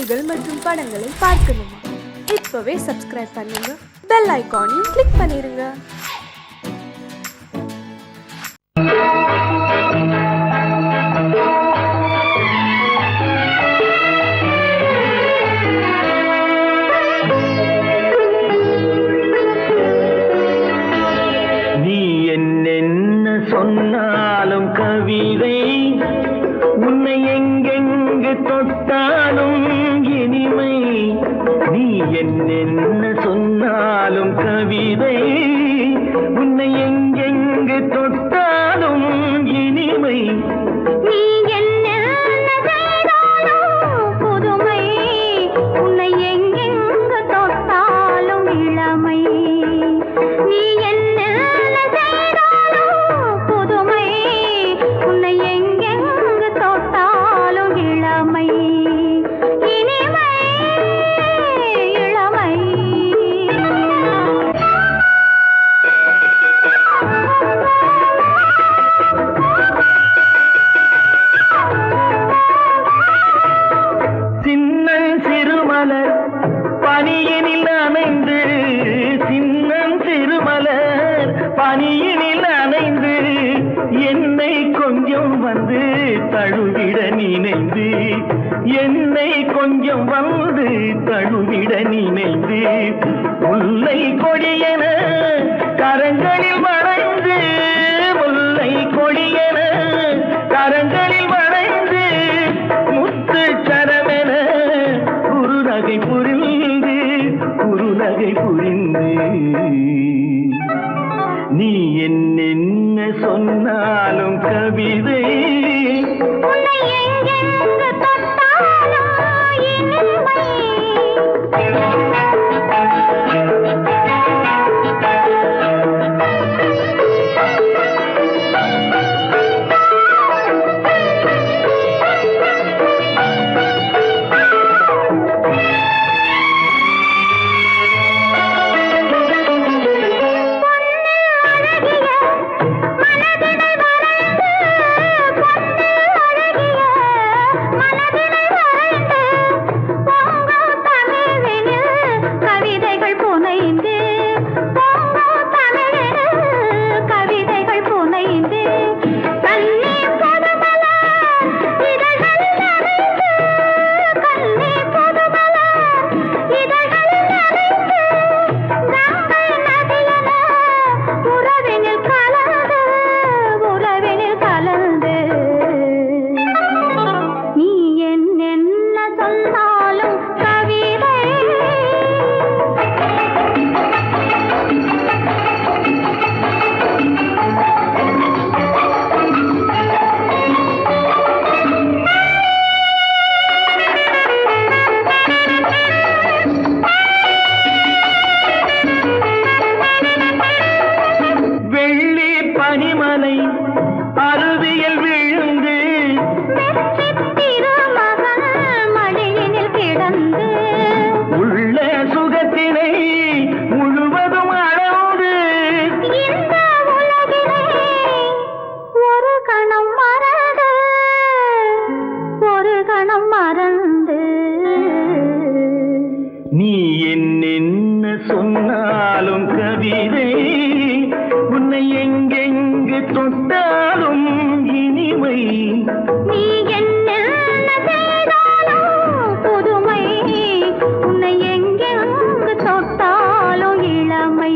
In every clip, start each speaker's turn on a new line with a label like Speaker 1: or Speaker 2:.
Speaker 1: செய்திகள் மற்றும் படங்களை பார்க்கணுமா? இப்பவே சப்ஸ்கிரைப் பண்ணுங்க, பெல் ஐகானையும் கிளிக் பண்ணிருங்க.
Speaker 2: நீ என்னென்ன சொன்னாலும் கவிதை, உன்னை எங்கெங்கு தொட்டாலும் இனிமை. நீ என்னென்ன சொன்னாலும் கவிதை, உன்னை எங்கெங்கு தொட்டாலும் இனிமை.
Speaker 3: நீ என்னென்ன செய்தாலும் புதுமை, உன்னை எங்கெங்கு தொட்டாலும் இளமை. நீ என்னென்ன செய்தாலும் புதுமை, உன்னை எங்கெங்கு தொட்டாலும் இளமை. இனிமை இளமை.
Speaker 2: சின்னன் சிறுமலர் பனியினில் நனைந்து, சின்னன் சிறுமலர் பனியினில் நனைந்து, என்னை கொஞ்சம் வந்து தழுவிட நினைந்து, என்னை கொஞ்சம் வந்து தழுவிட நினைந்து, முல்லை கொடியென கரங்களில் வளைந்து, முல்லை கொடியென கரங்களில் வளைந்து, முத்து சரமென குறுநகை புரிந்து, குறுநகை புரிந்து. நீ என்னென்ன சொன்னாலும் கவிதை,
Speaker 3: உன்னை எங்கெங்கு தொட்டாலும் இனிமை. கவிதைகள் புனைந்து, பொங்கும் தமிழில் கவிதைகள் புனைந்து, கண்ணீர் புதுமலர் இதழ்களில் நனைந்து, கண்ணீர் புதுமலர் இதழ்களில் நனைந்து, கங்கை நதியென உறவினில் கலந்து, உறவினில் கலந்து. நீ என்னென்ன சொன்னாலும் கவிதை.
Speaker 2: வெள்ளி பனிமலை அருவியில் விழுந்து,
Speaker 3: வெற்றித் திருமகன் மடியினில் கிடந்து,
Speaker 2: உள்ள சுகத்தினை முழுவதும் அளந்து,
Speaker 3: இந்த உலகிலே ஒரு கணம் மறந்து, ஒரு கணம் மறந்து.
Speaker 2: நீ என்னென்ன சொன்னாலும் கவிதை, உன்னை எங்கெங்கு தொட்டாலும் இனிமை.
Speaker 3: நீ என்னென்ன செய்தாலும் புதுமை, உன்னை எங்கெங்கு தொட்டாலும் இளமை.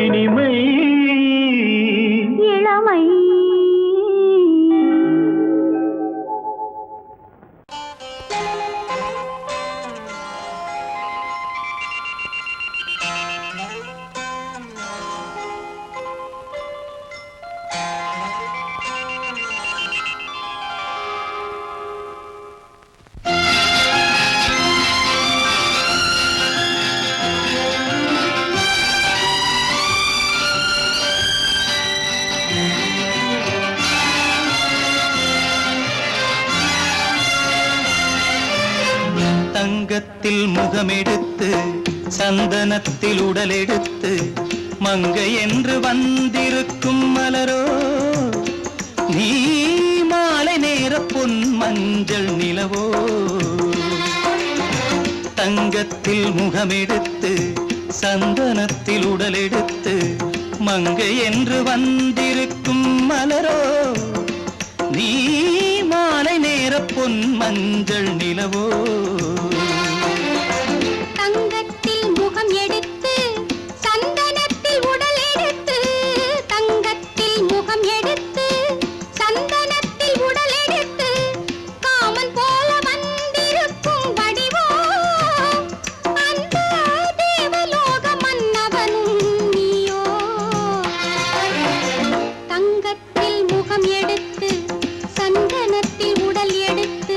Speaker 2: இனிமை
Speaker 3: இளமை.
Speaker 4: தங்கத்தில் முகமெடுத்து, சந்தனத்தில் உடலெடுத்து, மங்கை என்று வந்திருக்கும் மலரோ, நீ மாலை நேர பொன் மஞ்சள் நிலவோ. தங்கத்தில் முகமெடுத்து சந்தனத்தில் உடலெடுத்து மங்கை என்று வந்திருக்கும் மலரோ நீ மாலை நேர பொன் மஞ்சள் நிலவோ
Speaker 3: தங்கத்தில் முகம் எடுத்து சந்தனத்தில் உடல் எடுத்து தங்கத்தில் முகம் எடுத்து சந்தனத்தில் உடல் எடுத்து காமன் போல வந்திருக்கும் வடிவோ அந்த தேவலோக மன்னவனும் நீயோ தங்கத்தில் முகம் எடுத்து சந்தனத்தில் உடல் எடுத்து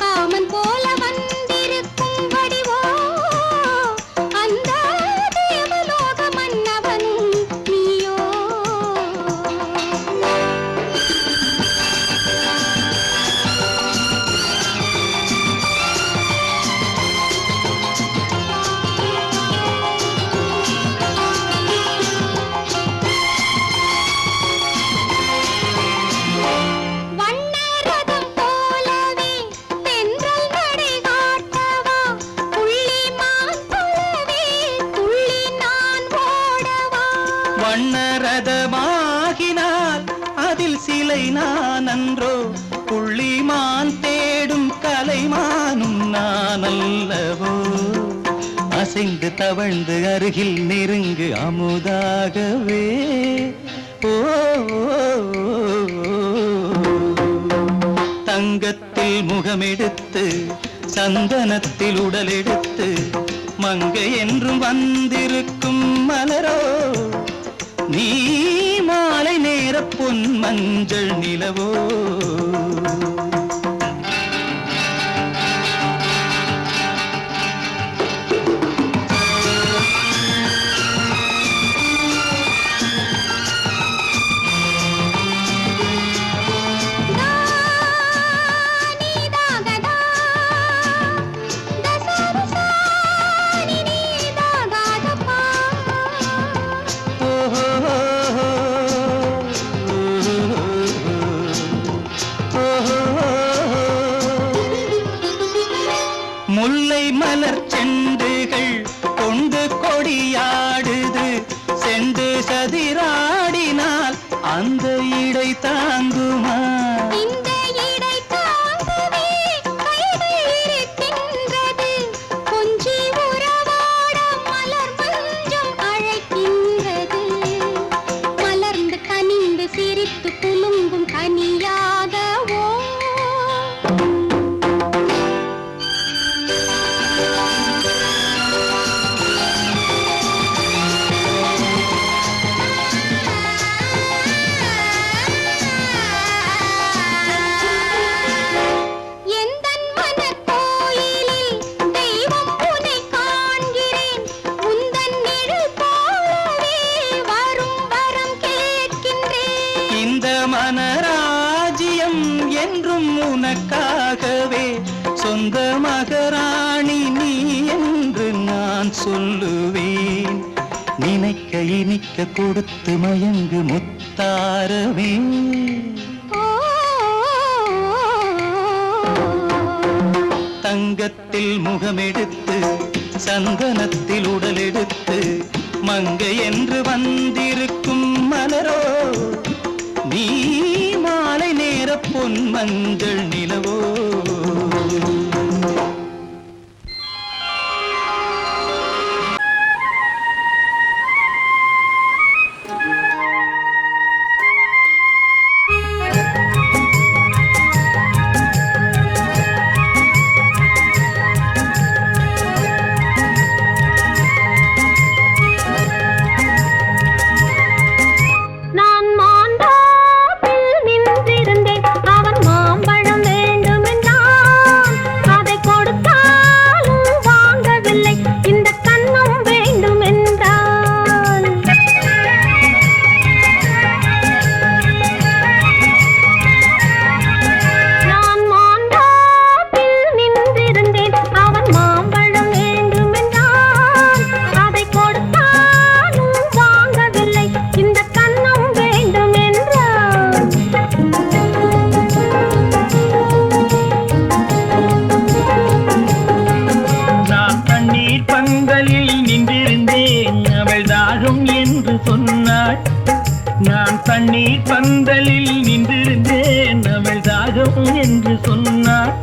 Speaker 3: காமன் போல வந்திருக்கும் வடிவோ அந்த தேவலோக மன்னவனும் நீயோ வண்ணரதம் போலவே தென்றல் நடை காட்டவா புள்ளிமான் போலவே துள்ளி நான் ஓடவா
Speaker 4: வண்ணரதமாகினால் அதில் சிலை நான் அன்றோ புள்ளிமான் தேடும் கலைமானும் நான் அல்லவோ அசைந்து தவழ்ந்து அருகில் நெருங்கு அமுதாகவே ஓ தங்கத்தில் முகமெடுத்து சந்தனத்தில் உடலெடுத்து மங்கை என்றும் வந்திருக்கும் மலரோ நீ மாலை நேர பொன் மஞ்சள் நிலவோ
Speaker 3: நீதாகதா தசரசா நீதாகதப்பா
Speaker 4: முல்லை மலர் செண்டுகள் கொண்டு கொடியாடுது செண்டு சதிராடினால் அந்த இடை தாங்குமா
Speaker 3: இந்த இடை தாங்கவே கைகள் இருக்கின்றது கொஞ்சி உறவாட மலர் மஞ்சம் அழைக்கின்றது மலர்ந்து கனிந்து சிரித்து குலுங்கும் கனியாகவோ எந்தன் மனக்கோயிலில் தெய்வம் உன்னை காண்கிறேன் உந்தன் நிழல் போலவே வரும் வரம் கேட்கின்றேன்
Speaker 4: இந்த மனராஜ்யம் என்றும் உனக்காகவே சொந்த மகராணி நீ என்று நான் சொல்லுவேன் நினைக்க இனிக்க கொடுத்து மயங்கு முத்தாரவே தங்கத்தில் முகமெடுத்து சந்தனத்தில் உடலெடுத்து மங்கை என்று வந்திருக்கும் மலரோ நீ மாலை நேர பொன் மஞ்சள் நிலவோ
Speaker 3: நான் மாந்தாப்பில் நின்றிருந்தேன் அவன் மாம்பழம் வேண்டுமென்றான்
Speaker 2: தண்ணீர் பந்தலில் நின்றிருந்தேன் அவள் தாகம் என்று சொன்னாள்.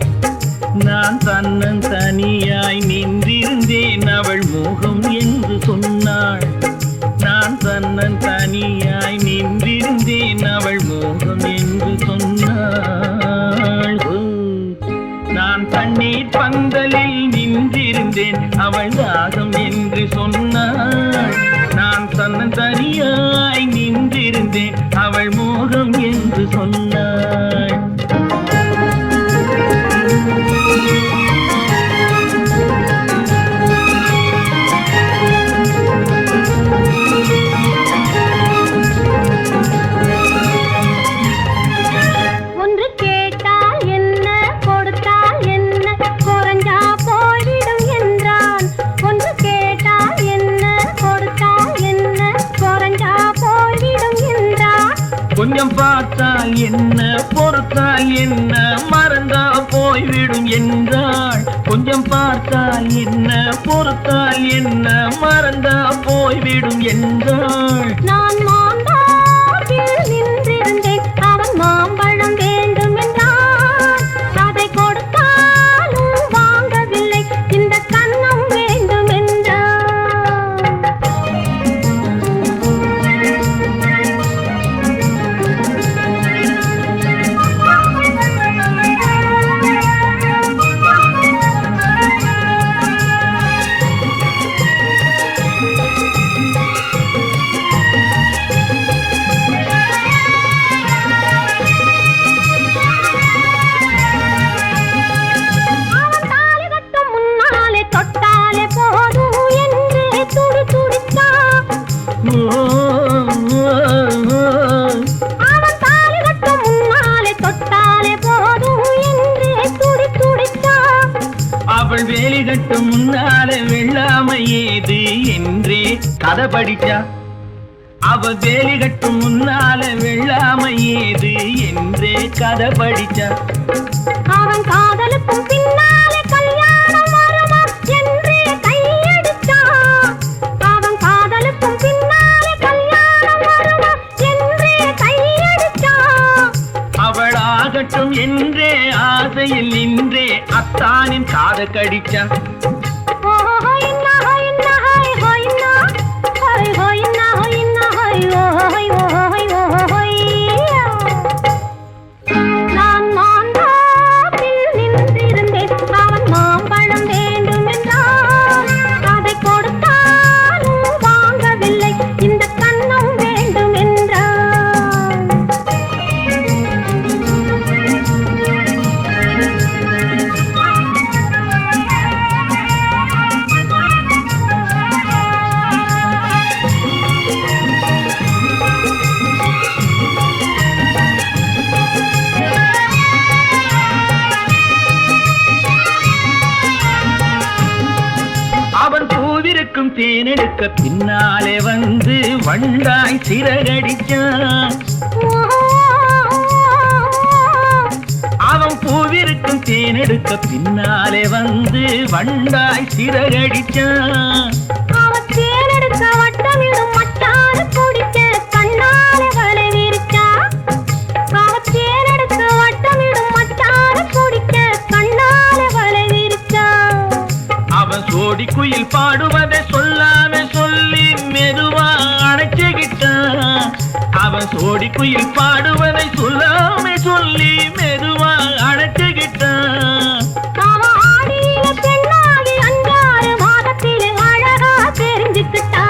Speaker 2: நான் தன்னன் தனியாய் நின்றிருந்தேன் அவள் மோகம் என்று சொன்னாள். நான் தன்னன் தனியாய் நின்றிருந்தேன் அவள் மோகம் என்று சொன்னாள். நான் தண்ணீர் பந்தலில் நின்றிருந்தேன் அவள் தாகம் என்று சொன்னாள். நான் தன்னன் தனியாய் நின்றிருந்தேன் அவள் மோகம் என்று சொன்னாள்.
Speaker 3: ஒன்று கேட்டால் என்ன கொடுத்தால் என்ன குறைஞ்சா போய்விடும் என்றான். ஒன்று கேட்டால் என்ன கொடுத்தால் என்ன குறைஞ்சா போய்விடும் என்றான்.
Speaker 2: கொஞ்சம் பார்த்தால் என்ன பொறுத்தால் என்ன மறந்தா போய்விடும் என்றாள். கொஞ்சம் பார்த்தால் என்ன பொறுத்தால் என்ன மறந்தா போய்விடும் என்றாள்.
Speaker 3: நான் மாந்தாப்பில் நின்றிருந்தேன் அவன் மாம்பழம் வேண்டும் என்றான். அதை கொடுத்தாலும் வாங்கவில்லை இந்த கன்னம் வேண்டும் என்றான். அவன் தாலி கட்டும் முன்னாலே தொட்டாலே போதும் என்றே துடி துடித்தான். அவன் தாலி கட்டும் முன்னாலே தொட்டாலே போதும் என்றே துடி துடித்தான்.
Speaker 2: அவள் வேலி கட்டும் முன்னாலே வெள்ளாமை ஏது என்றே கதை படிச்சா. அவள் வேலி கட்டும் முன்னாலே வெள்ளாமை ஏது என்றே கதை படிச்சா.
Speaker 3: அவன் காதலுக்கும் பின்னாலே கல்யாணம் வருமா என்றே கையடித்தான். அவன் காதலுக்கும் பின்னாலே கல்யாணம் வருமா என்றே கையடித்தான்.
Speaker 2: அவள் ஆகட்டும் என்றே ஆசையில் நின்றே அத்தானின் காத கடிச்சா.
Speaker 3: நான் மாந்தாப்பில் நின்றிருந்தேன் அவன் மாம்பழம் வேண்டும் என்றான். அதை கொடுத்தாலும் வாங்கவில்லை இந்த கன்னம் வேண்டும் என்றான்.
Speaker 2: அவன் பூவிருக்கும் தேனெடுக்க பின்னாலே வந்து வண்டாய் சிறகடிச்சான். அவன் பூவிருக்கும் தேனெடுக்க பின்னாலே வந்து வண்டாய் சிறகடிச்சான்.
Speaker 3: அவன் தேனெடுக்க வட்டமிடும் மட்டாறு குடிக்க கண்ணாலே வலை விரிச்சா. அவன் தேனெடுக்க வட்டமிடும் மட்டாறு குடிக்க கண்ணாலே வலை விரிச்சா.
Speaker 2: அவன் சோடி குயில் பாடுவதை சொல்லாம சொல்லி மெதுவா அணைச்சுக்கிட்டான். அவன் சோடி குயில் பாடுவதை சொல்லாம சொல்லி மெதுவா அணைச்சுக்கிட்டான்.
Speaker 3: அவன் ஆடியில பெண்ணாகி 5-6 மாதத்திலே அழகா தெரிஞ்சுக்கிட்டா.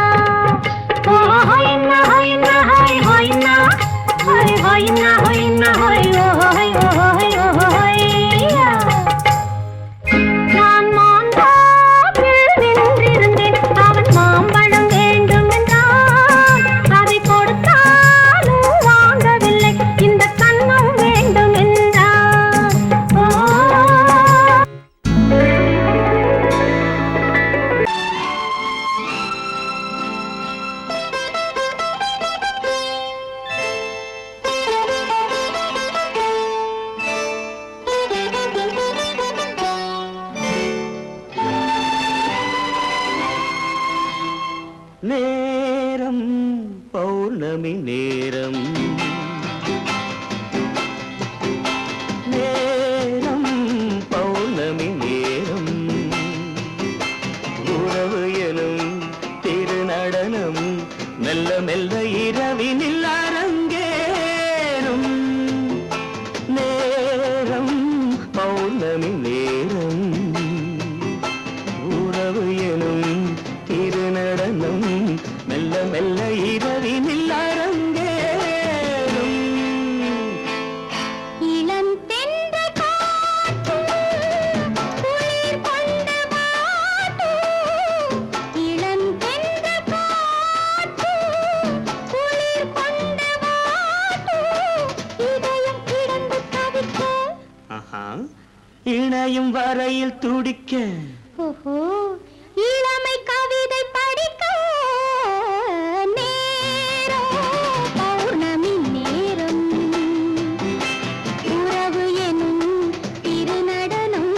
Speaker 3: நான் மாந்தாப்பில் நின்றிருந்தேன் அவன் மாம்பழம் வேண்டும் என்றான். அதை கொடுத்தாலும் வாங்கவில்லை இந்த கன்னம் வேண்டும் என்றான்.
Speaker 4: நேரம் பௌர்ணமி நேரம் ஆசையில் துடிக்க
Speaker 3: ஓஹோ இளமை கவிதை படிக்க நேரம் பௌர்ணமி நேரம் உறவு எனும் திருநடனம்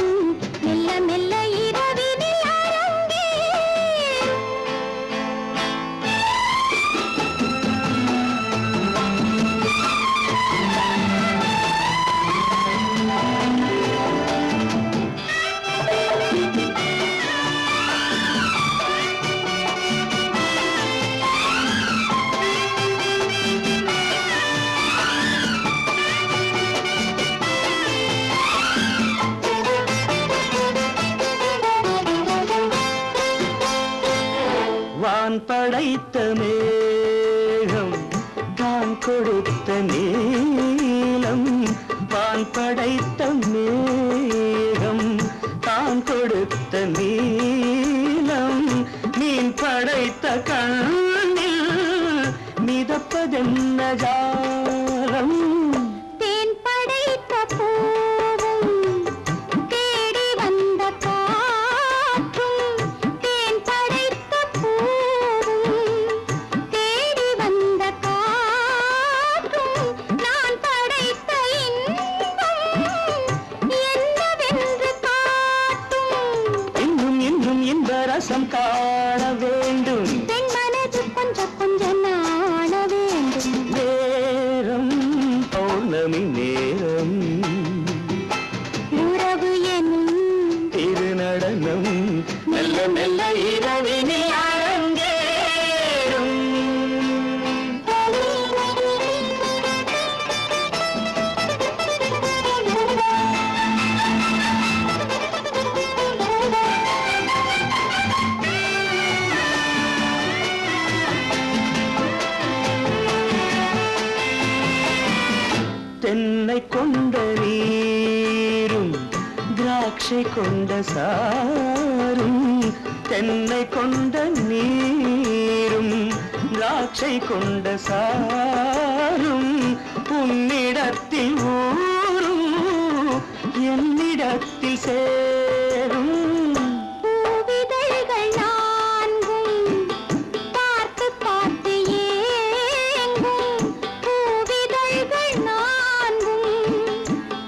Speaker 3: மெல்ல மெல்ல இரவினில் அரங்கேறும்.
Speaker 4: வான் படைத்த மேகம் தான் கொடுத்த நீலம் வான் படைத்த மேகம் தான் கொடுத்த நீலம் மீன் படைத்த கண்ணில் மிதப்பதென்ன ஜாலம்
Speaker 3: தேன் படைத்த பூவும் தேடி வந்த காற்றும் தேன் படைத்த பூவும் தேடி வந்த காற்றும் நான் படைத்த இன்பம் என்னவென்று காட்டும்.
Speaker 4: இன்னும் இன்னும் இந்த ரசம் காண வேண்டும்
Speaker 3: பெண் மனது கொஞ்சம் கொஞ்சம் நாண வேண்டும்.
Speaker 4: நேரம் பௌர்ணமி நேரம்
Speaker 3: உறவு எனும்
Speaker 4: திருநடனம் மெல்ல மெல்ல இரவினில் அரங்கேறும். தென்னை கொண்ட நீரும் திராட்சை கொண்ட சாரும் தென்னை கொண்ட நீரும் திராட்சை கொண்ட சாரும் உன்னிடத்தில் ஊரும் என்னிடத்தில் சேரும்
Speaker 3: பூவிதழ்கள் நான்கும் பார்த்து பார்த்து ஏங்கும். பூவிதழ்கள் நான்கும்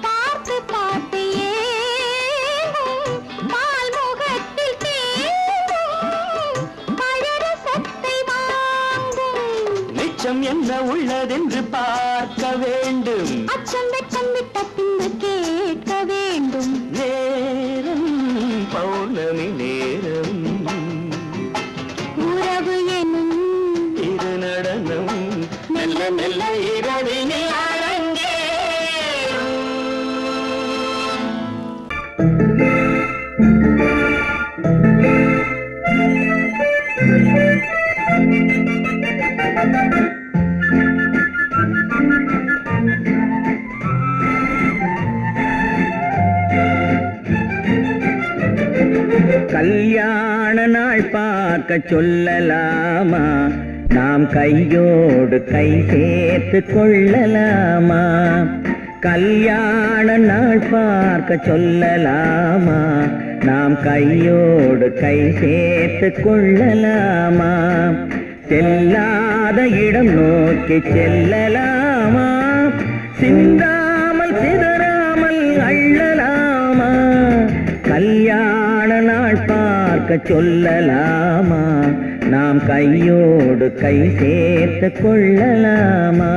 Speaker 3: பார்த்து பார்த்து ஏங்கும். பால்முகத்தில் தேங்கும் பழரசத்தை வாங்கும்.
Speaker 4: நிச்சம் என்ன உள்ளதென்று பார்க்க வேண்டும்
Speaker 3: அச்சம் வெச்சம் விட்ட பின்பு கேட்க வேண்டும்.
Speaker 4: நேரம் பௌர்ணமி நேரம்
Speaker 3: உறவு எனும்
Speaker 4: திருநடனம் மெல்ல மெல்ல இரவினில் அரங்கேறும்.
Speaker 5: கல்யாண நாள் பார்க்க சொல்லலாமா நாம் கையோடு கை சேர்த்து கொள்ளலாமா கல்யாண நாள் பார்க்க சொல்லலாமா நாம் கையோடு கை சேர்த்து கொள்ளலாமா செல்லாத இடம் நோக்கி செல்லலாமா சிந்தாமல் சிதறாமல் அள்ளலாமா கல்யாண நாள் பார்க்க சொல்லலாமா நாம் கையோடு கை சேர்த்து கொள்ளலாமா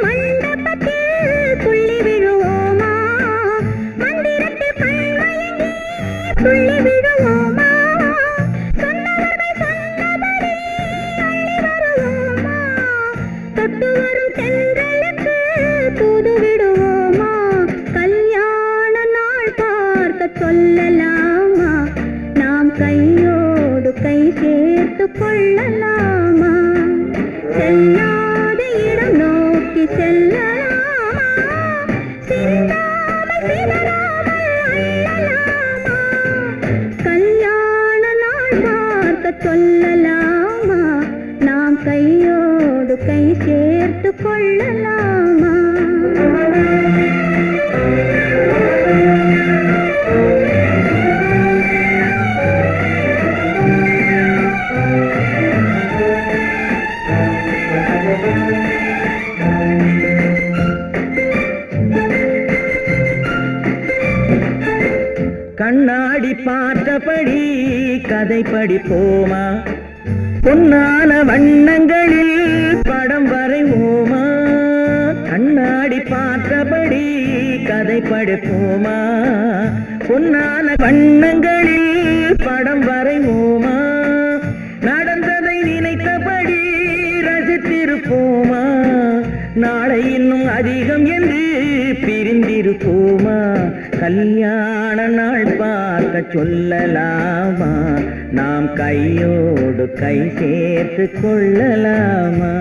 Speaker 3: மண்டபத்தில் துள்ளி விழுவோமா சொல்லலாமா நாம் கையோடு கை சேர்த்து கொள்ளலாமா
Speaker 5: கண்ணாடி பார்த்தபடி கதை படிப்போமா பொன்னான வண்ணங்களில் படம் வரைவோமா கண்ணாடி பார்த்தபடி கதை படிப்போமா பொன்னான வண்ணங்களில் படம் வரைவோமா நடந்ததை நினைத்தபடி ரசித்திருப்போமா நாளை இன்னும் அதிகம் என்று பிரிந்திருப்போமா கல்யாண நாள் பார்க்க சொல்லலாமா நாம் கையோடு கை சேர்த்து கொள்ளலாமா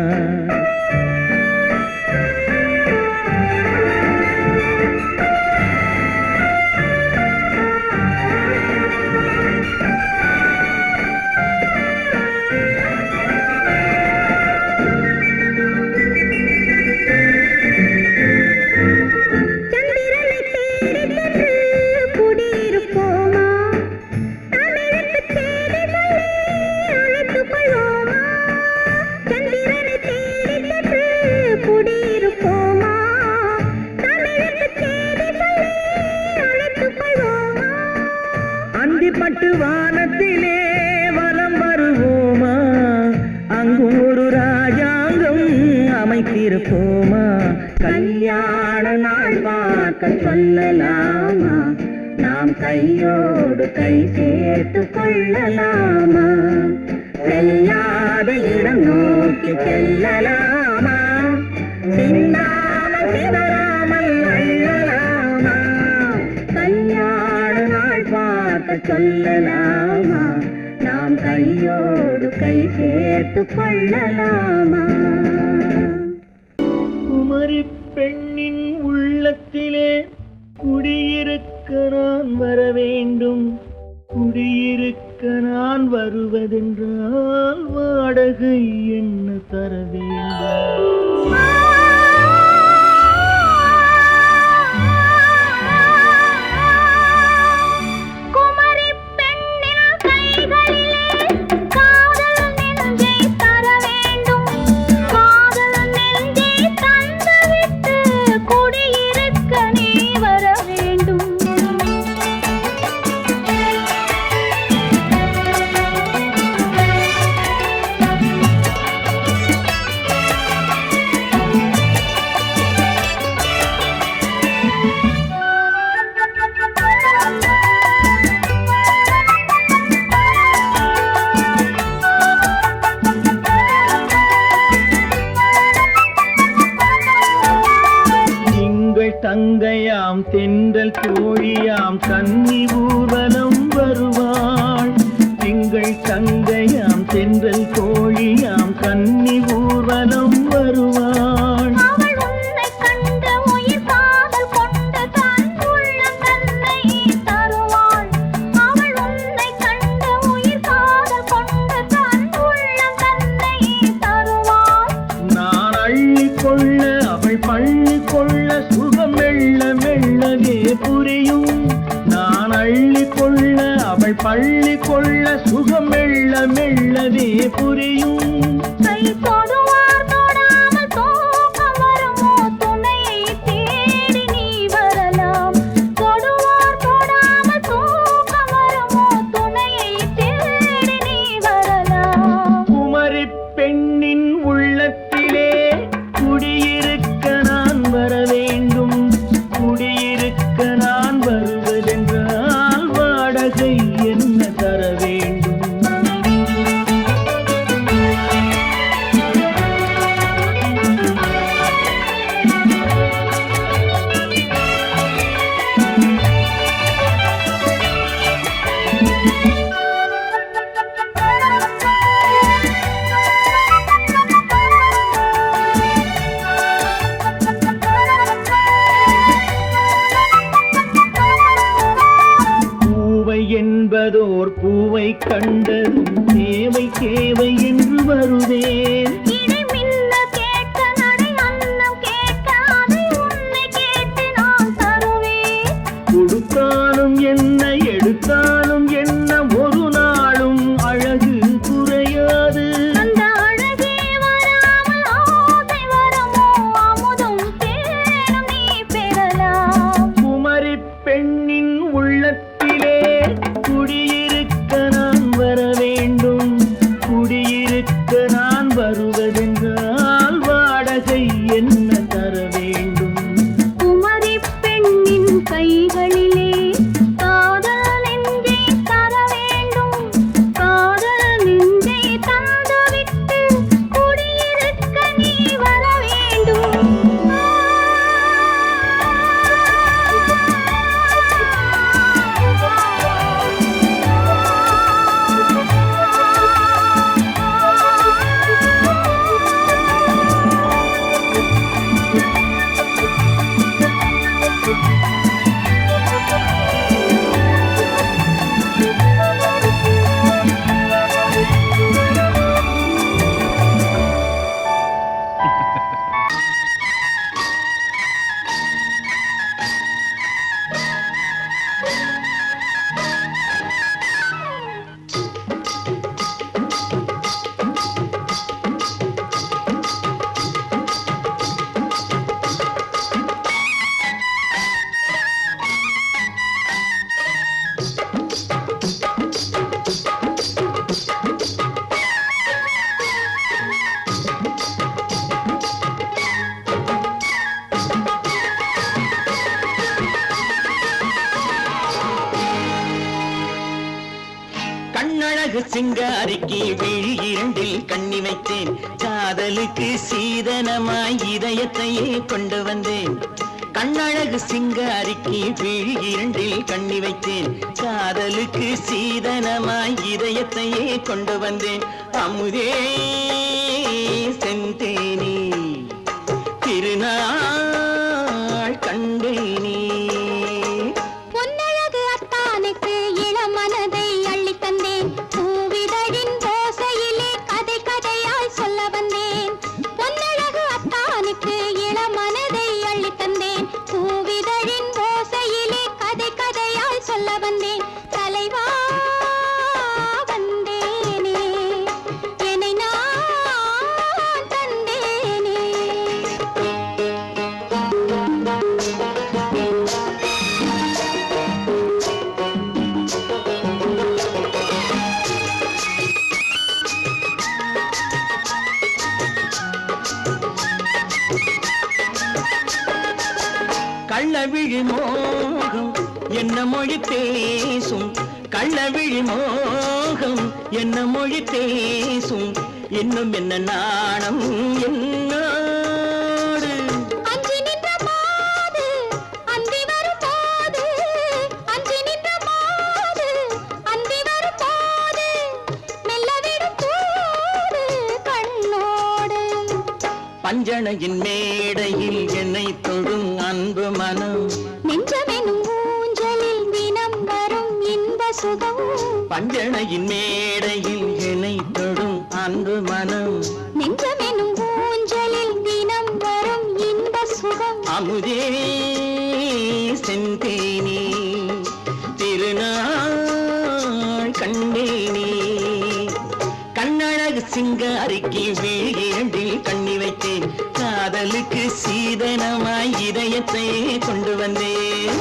Speaker 5: பட்டு வானத்திலே வலம் வருவோமா அங்கும் ஒரு ராஜாங்கம் அமைத்திருப்போமா கல்யாண நாள் பார்க்க சொல்லலாமா நாம் கையோடு கை சேர்த்து கொள்ளலாமா செல்லாத இடம் நோக்கி செல்லலாமா சிந்தாமல் சிதறாமல் அள்ளலாமா கல்யாண நாள் பார்க்க சொல்லலாமா நாம் கையோடு கை சேர்த்து கொள்ளலாமா
Speaker 2: குமரி பெண்ணின் உள்ளத்திலே குடியிருக்க நான் வர வேண்டும் குடியிருக்க நான் வருவதென்றால் வாடகை என்ன தர வேண்டும் தங்கையாம் தென்றல் தோழியாம் கன்னி ஊர்வலம் வருவாள் திங்கள் தங்கையாம் தென்றல் தோழியாம் கன்னி ஊர்வலம் வருவாள் நான் அள்ளி கொள்ள அவள் பள்ளி கொள்ள சுகம் மெல்ல மெல்லவே புரியும் நான் அள்ளி கொள்ள அவள் பள்ளி கொள்ள சுகம் மெல்ல மெல்லவே புரியும் குமரி பெண்ணின் உள்ளத்திலே குடியிருக்க நான் வர வேண்டும் குடியிருக்க நான் வருவதென்றால் வாடகை என்ன தர வேண்டும் நல்லதோர் பூவை கண்டதும் தேவை தேவை என்று வருவேன்.
Speaker 3: இடை மின்ன கேட்க நடை அன்னம் கேட்க அதை உன்னை கேட்டு நான் தருவேன்.
Speaker 2: கொடுத்தாலும் என்ன எடுத்தாலும் என்ன ஒரு நாளும் அழகு குறையாது.
Speaker 3: அந்த அழகே வராமல் ஆசை வரமோ அமுதும் தேனும் நீ பெறலாம்.
Speaker 2: குமரி பெண்ணின் உள்ளத்திலே குடியிருக்க நான் வர வேண்டும். குடியிருக்க நான் வருவதென்றால் வாடகை என்ன தர வேண்டும்?
Speaker 3: குமரி பெண்ணின் கைகளிலே காதல் நெஞ்சை தர வேண்டும். காதல் நெஞ்சை தந்துவிட்டு குடியிருக்க நீ வர வேண்டும்.
Speaker 4: கண்ணழகு சிங்காரிக்கு விழி இரண்டில் கண்ணி வைத்தேன். காதலுக்கு சீதனமாய் இதயத்தையே கொண்டு வந்தேன். கண்ணழகு சிங்காரிக்கு விழி இரண்டில் கண்ணி வைத்தேன். காதலுக்கு சீதனமாய் இதயத்தையே கொண்டு வந்தேன். அமுதே செந்தேனே திருநாள் கண்டேனே.
Speaker 3: பொன்னழகு அத்தானுக்கு இளமனதை அள்ளித் தந்தேன். பூவிதழின் ஓசையிலே கதை கதையாய் சொல்ல வந்தேன். பொன்னழகு அத்தானுக்கு இளமனதை அள்ளித் தந்தேன். பூவிதழின் ஓசையிலே கதை கதையாய் சொல்ல வந்தேன். தலைவா வந்தேனே என்னை நான் தந்தேனே.
Speaker 4: கள்ளவிழி மோகம் என்ன மொழி பேசும்? கள்ளவிழி மோகம் என்ன மொழி பேசும்? இன்னும் என்ன நாணம் என்னோடு?
Speaker 3: அஞ்சி நின்ற மாது அந்தி வரும் போது, அஞ்சி நின்ற மாது அந்தி வரும் போது மெல்ல விடும் போது கண்ணோடு.
Speaker 4: பஞ்சணையின் மேடையில் என்னை தொடும் அன்பு மனம்.
Speaker 3: நெஞ்சமெனும் ஊஞ்சலில் தினம் வரும் இன்ப சுகம்.
Speaker 4: பஞ்சணையின் மேடையில் என்னை தொடும் அன்பு மனம்.
Speaker 3: நெஞ்சமெனும் ஊஞ்சலில் தினம் வரும் இன்ப சுகம்.
Speaker 4: அமுதே செந்தேனே திருநாள் கண்டேனே. கண்ணழகு சிங்காரிக்கு விழி இரண்டில் கண்ணி வைத்தேன். காதலுக்கு சீதனமாய் இதயத்தை கொண்டு வந்தேன்.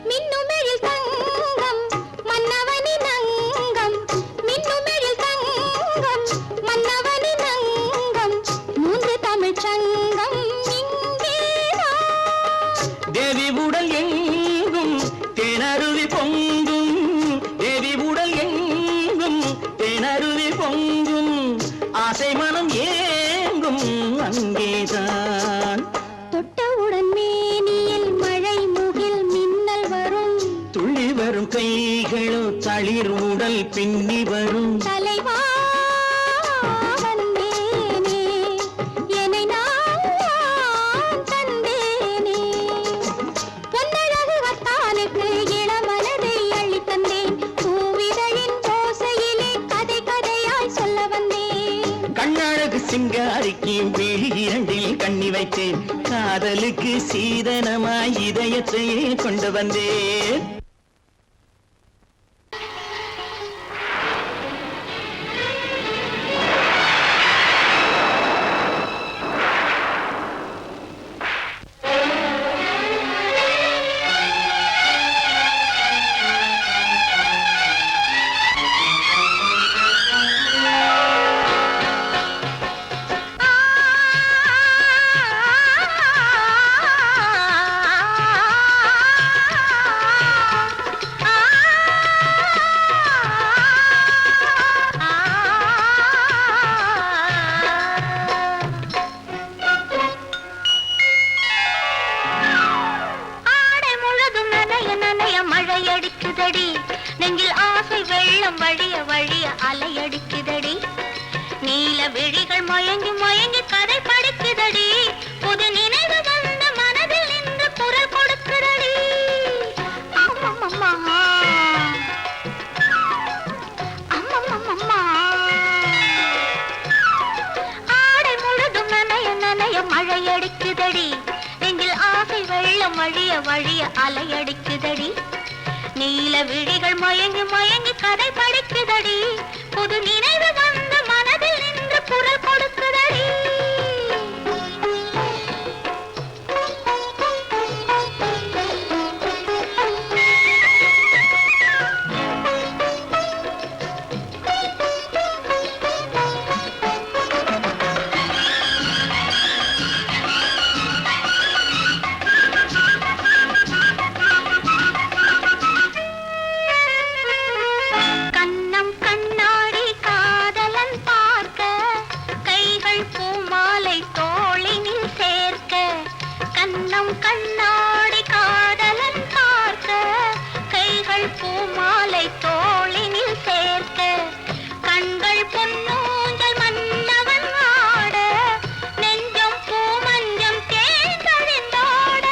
Speaker 3: மின்னுமெழில் தங்கம் மன்னவனின் அங்கம். மின்னுமெழில் தங்கம் மன்னவனின் அங்கம். மூன்று தமிழ்ச் சங்கம் இங்கேதான்.
Speaker 4: தேவி உடல் எங்கும் தேனருவி பொங்கும். தேவி உடல் எங்கும் தேனருவி பொங்கும். ஆசை மனம் ஏங்கும் அங்கேதான்.
Speaker 3: தொட்டவுடன்
Speaker 4: தளிர் உடல் பின்னி வரும்
Speaker 3: தலைவா வந்தேனே என்னை நான் தந்தேனே பொன்னழகு வத்தானுக்கு இளமனதை அள்ளி தந்தேன் பூவிதழின் ஓசையிலே கதை கதையாய் சொல்ல வந்தேன்
Speaker 4: கண்ணழகு சிங்காரிக்கு விழி இரண்டில் கண்ணி வைத்தேன் காதலுக்கு சீதனமாய் இதயத்தையே கொண்டு வந்தேன்
Speaker 3: அலையடிக்குதடி நெஞ்சில் ஆசை வெள்ளம் வழிய வழிய அலையடிக்குதடி நீல விழிகள் மயங்கி மயங்கி கதை படிக்குதடி புது நினைவு வந்த மனதில் நின்று குரல் கொடுக்குதடி அம்மம்மம்மா அம்மம்மம்மா ஆடை முழுதும் நனைய நனைய மழையடிக்குதடி நெஞ்சில் ஆசை வெள்ளம் வழிய வழிய அலையடிக்குதடி நீல விழிகள் மயங்கி மயங்கி கதை படிக்குதடி புது நினைவு வந்த மனதில் நின்று குரல் கொடுக்குதடி கண்ணாடி காதலன் பார்க்க கைகள் பூமாலை தோளினில் சேர்க்க கண்கள் பொன்னூஞ்சல் மன்னவன் ஆட நெஞ்சம் பூமஞ்சம் தேர்ந்தழிந்தோட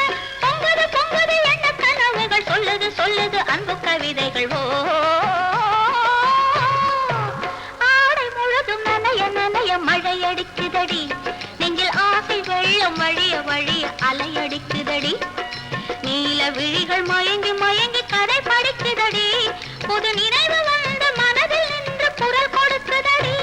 Speaker 3: பொங்குது பொங்குது எண்ண கனவுகள் சொல்லுது சொல்லுது அன்பு கவிதைகள் ஓ ஆடை முழுதும் நனைய நனைய மழையடிக்குதடி நெஞ்சில் ஆசை வெள்ளம் வழிய வழிய அலையடிக்குதடி நீல விழிகள் மயங்கி மயங்கி கதை படிக்குதடி புது நினைவு வந்த மனதில் நின்று குரல் கொடுக்குதடி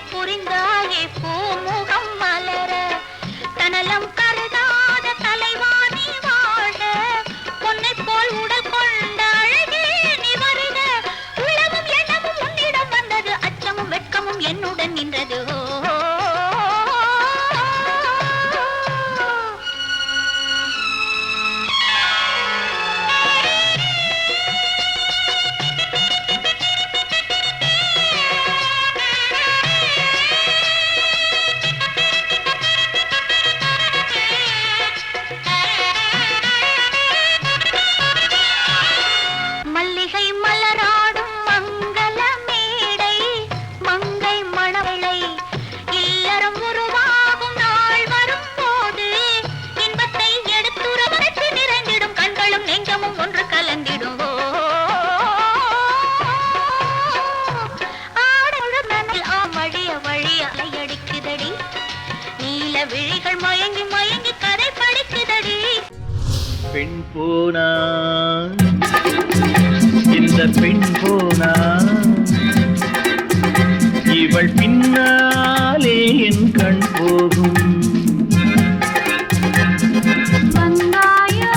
Speaker 3: புரிந்தாயே பூமுகம் மலர தனலம் கருதாத தலைவாணி வாழ பொன்னை போல் உடல் கொண்ட அழகே நீ வருக உளமும் எண்ணமும் உன்னிடம் வந்தது அச்சமும் வெட்கமும் என்னுடன் நின்றது விழிகள் மயங்கி மயங்கி கதை படிக்குதடி
Speaker 2: பெண் போனா இந்த பெண் போனா இவள் பின்னாலே என் கண் போகும்
Speaker 3: வந்தாயோ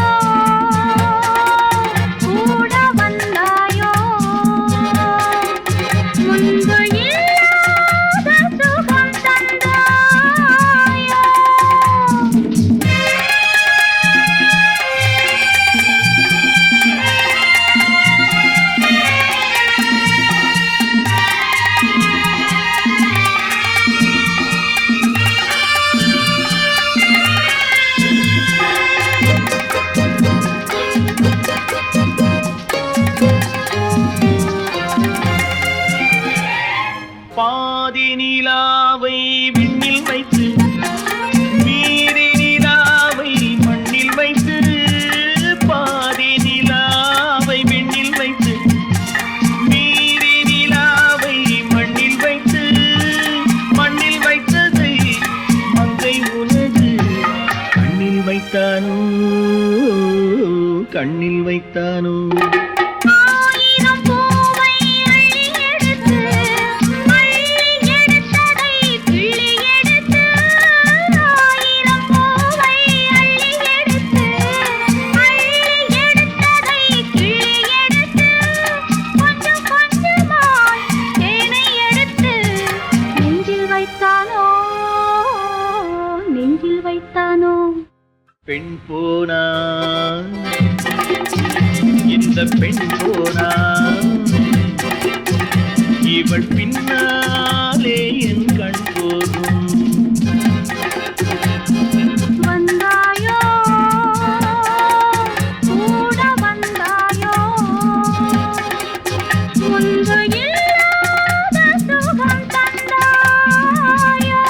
Speaker 2: வைத்தானோ
Speaker 3: ஆயிரம் பூவை அள்ளி எடுத்து அள்ளி எடுத்ததை கிள்ளி எடுத்து ஆயிரம் பூவை அள்ளி எடுத்து அள்ளி எடுத்ததை கிள்ளி எடுத்து கொஞ்சம் கொஞ்சமாய் தேனை எடுத்து நெஞ்சில் வைத்தானோ நெஞ்சில் வைத்தானோ
Speaker 2: பெண் போனா இந்த பெண் போனா இவள் பின்னாலே என் கண் போகும்
Speaker 3: வந்தாயோ கூட வந்தாயோ முன்பு இல்லாத சுகம் தந்தாயோ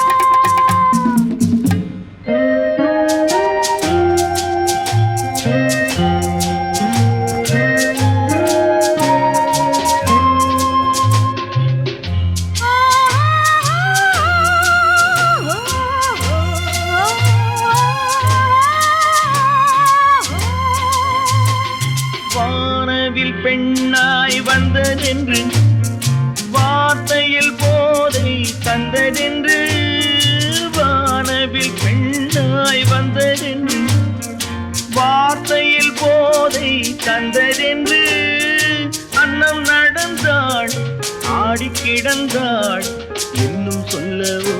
Speaker 2: வானவில் பெண்ணாய் வந்ததென்று வார்த்தையில் போதை தந்ததென்று வானவில் பெண்ணாய் வந்ததென்று வார்த்தையில் போதை தந்ததென்று அன்னம் நடந்தாள் ஆடி கிடந்தாள் இன்னும் சொல்லவோ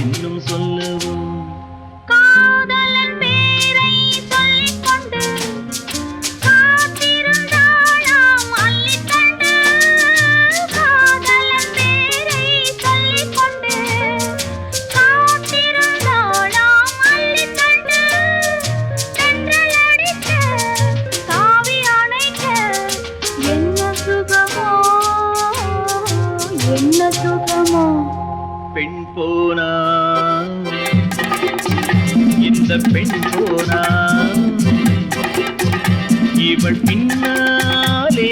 Speaker 2: இன்னும் சொல்லவோ
Speaker 3: காதலன் பேரை சொல்லிக் கொண்டு காத்திருந்தாளாம் அள்ளிக்கண்டு காதலன் பேரை சொல்லிக் கொண்டு காத்திருந்தாளாம் அள்ளிக்கண்டு தென்றல் அடிக்க தாவி அணைக்க என்ன சுகமோ என்ன சுகமோ
Speaker 2: பெண் போனா இந்த பெண் போனா இவள் பின்னாலே